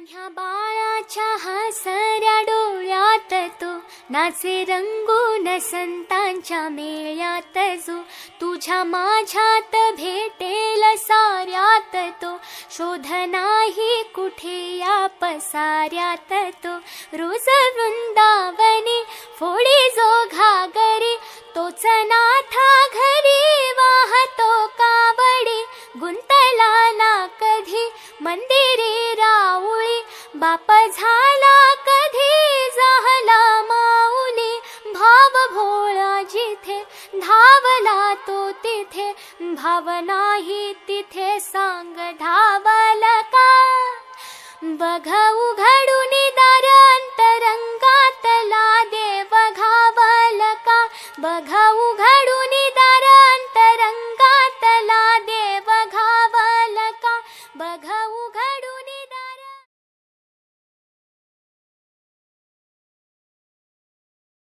लहान्या बाळाच्या हसऱ्या डोळ्यात तो नाचे रंगून संतांच्या मेळ्यात जो तुझ्या माझ्यात भेटेल साऱ्यात तो शोध नाही कुठे या पसाऱ्यात तो रोज वृंदावनी फोडी जो घागरी तोच नाथा घरी वाहतो कावडी गुंतला ना कधी मंदिरी राऊळी बाप झाला कधी झाला माऊली भाव भोळा जिथे धावला तो तिथे भाव नाही तिथे सांग धावल का बघ उघडून दार अंतरंगातला देव घावल का बघ